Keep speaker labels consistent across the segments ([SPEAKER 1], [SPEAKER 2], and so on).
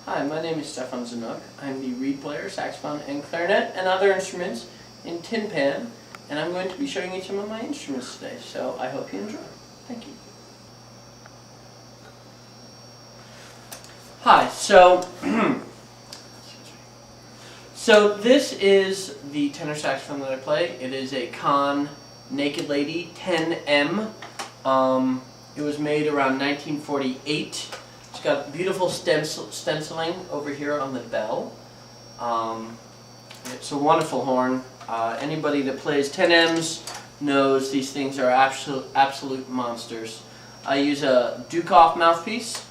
[SPEAKER 1] Hi, my name is Stefan Zanuk. I'm the reed player, saxophone, and clarinet, and other instruments in Tin Pan, and I'm going to be showing you some of my instruments today, so I hope you enjoy. Thank you. Hi, so this is the tenor saxophone that I play. It is a Conn Naked Lady 10M. It was made around 1948. It's got beautiful stenciling over here on the bell. It's a wonderful horn. Anybody that plays 10Ms knows these things are absolute monsters. I use a Dukoff mouthpiece.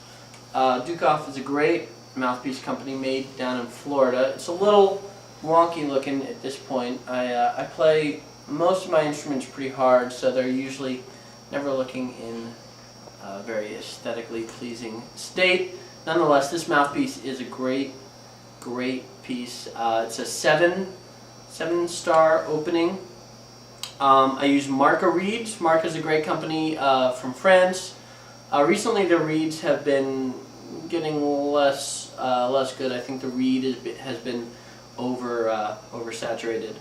[SPEAKER 1] Dukoff is a great mouthpiece company made down in Florida. It's a little wonky looking at this point. I play most of my instruments pretty hard, so they're usually never looking in a very aesthetically pleasing state. Nonetheless, this mouthpiece is a great piece. It's a 7-star opening. I use Marca reeds. Marca is a great company from France. Recently, their reeds have been getting less good. I think the reed has been oversaturated.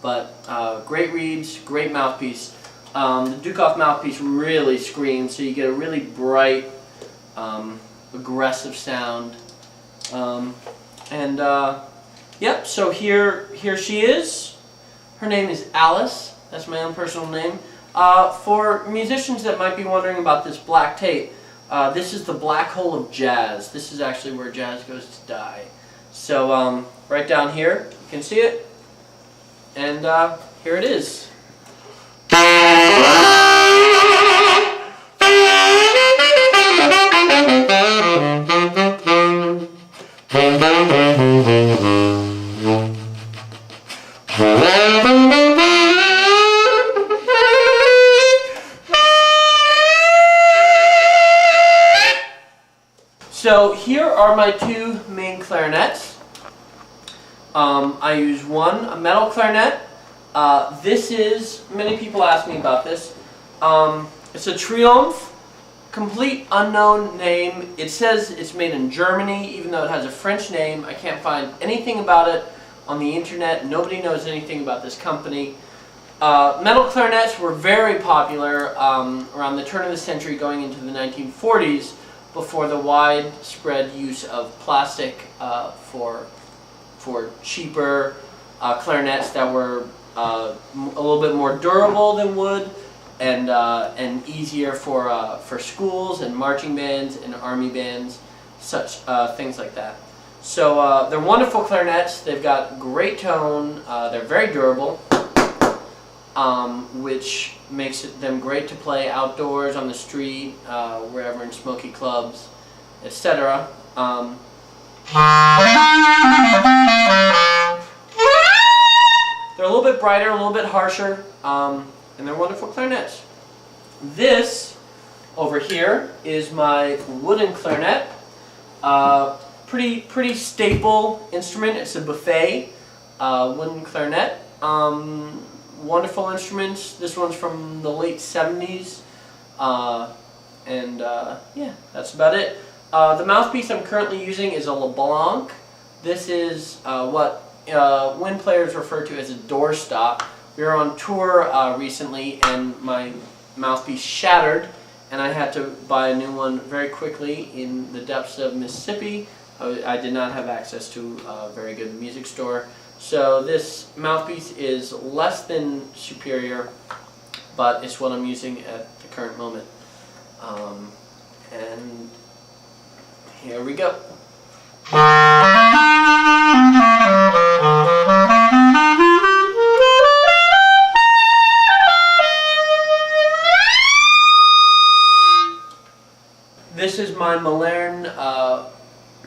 [SPEAKER 1] But great reeds, great mouthpiece. The Dukoff mouthpiece really screams, so you get a really bright, aggressive sound. Yep, so here she is. Her name is Alice. That's my own personal name. For musicians that might be wondering about this black tape, this is the black hole of jazz. This is actually where jazz goes to die. So right down here, you can see it. And here it is. So here are my two main clarinets. I use one, a metal clarinet. This is, many people ask me about this. It's a Triomphe, complete unknown name. It says it's made in Germany, even though it has a French name. I can't find anything about it on the internet. Nobody knows anything about this company. Metal clarinets were very popular around the turn of the century going into the 1940s, before the widespread use of plastic for cheaper clarinets that were a little bit more durable than wood and easier for schools and marching bands and army bands, such things like that. So they're wonderful clarinets. They've got great tone. They're very durable, which makes them great to play outdoors, on the street, wherever, in smoky clubs, etc. They're a little bit brighter, a little bit harsher, and they're wonderful clarinets. This over here is my wooden clarinet. Pretty staple instrument. It's a Buffet wooden clarinet. Wonderful instruments. This one's from the late 70s. Yeah, that's about it. The mouthpiece I'm currently using is a LeBlanc. This is what wind players refer to as a doorstop. We were on tour recently and my mouthpiece shattered and I had to buy a new one very quickly in the depths of Mississippi. I did not have access to a very good music store. So this mouthpiece is less than superior, but it's what I'm using at the current moment. And here we go. This is my Malern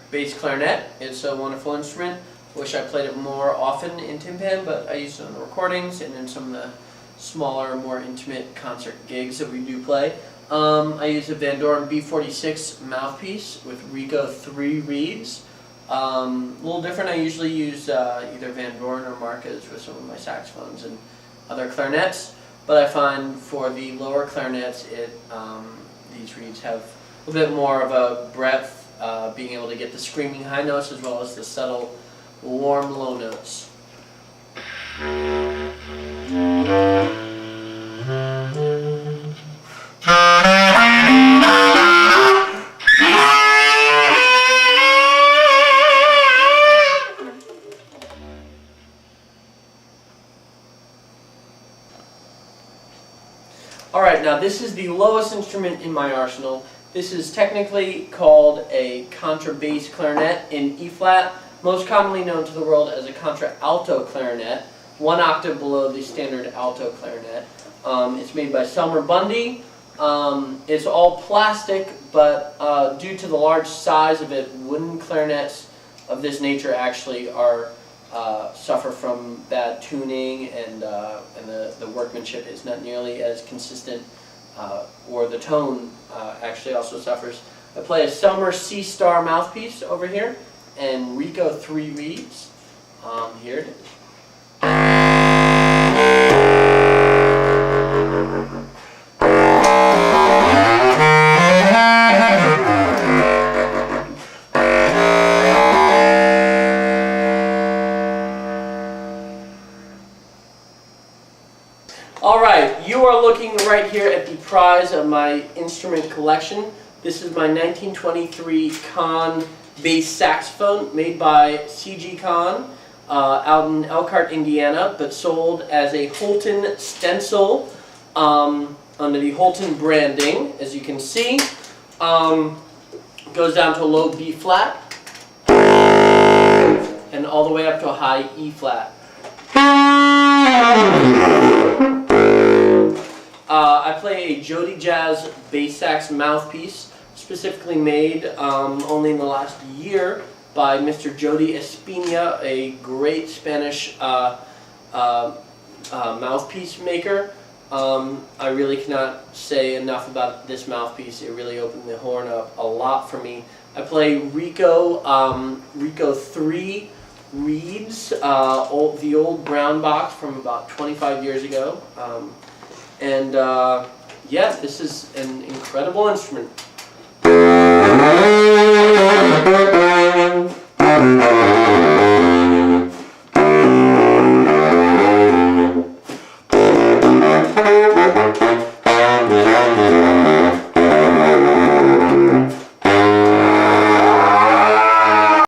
[SPEAKER 1] bass clarinet. It's a wonderful instrument. Wish I played it more often in Tin Pan, but I use it on the recordings and in some of the smaller, more intimate concert gigs that we do play. I use a Van Doren B46 mouthpiece with Rico 3 reeds. A little different. I usually use either Van Doren or Marcas with some of my saxophones and other clarinets, but I find for the lower clarinets, these reeds have a bit more of a breadth being able to get the screaming high notes as well as the subtle, warm low notes. Alright, now this is the lowest instrument in my arsenal. This is technically called a contrabass clarinet in E flat, most commonly known to the world as a contralto clarinet, 1 octave below the standard alto clarinet. It's made by Selmer Bundy. It's all plastic, but due to the large size of it, wooden clarinets of this nature actually are suffer from bad tuning, and the workmanship is not nearly as consistent, or the tone actually also suffers. I play a Selmer C-Star mouthpiece over here, and Rico 3 reeds. Here it is. Alright, you are looking right here at the prize of my instrument collection. This is my 1923 Kahn bass saxophone made by C.G. Kahn out in Elkhart, Indiana, but sold as a Holton stencil under the Holton branding. As you can see, goes down to a low B flat and all the way up to a high E flat. I play a Jody Jazz bass sax mouthpiece, specifically made only in the last year by Mr. Jody Espina, a great Spanish mouthpiece maker. I really cannot say enough about this mouthpiece. It really opened the horn up a lot for me. I play Rico 3 reeds, the old brown box from about 25 years ago. Yeah, this is an incredible instrument.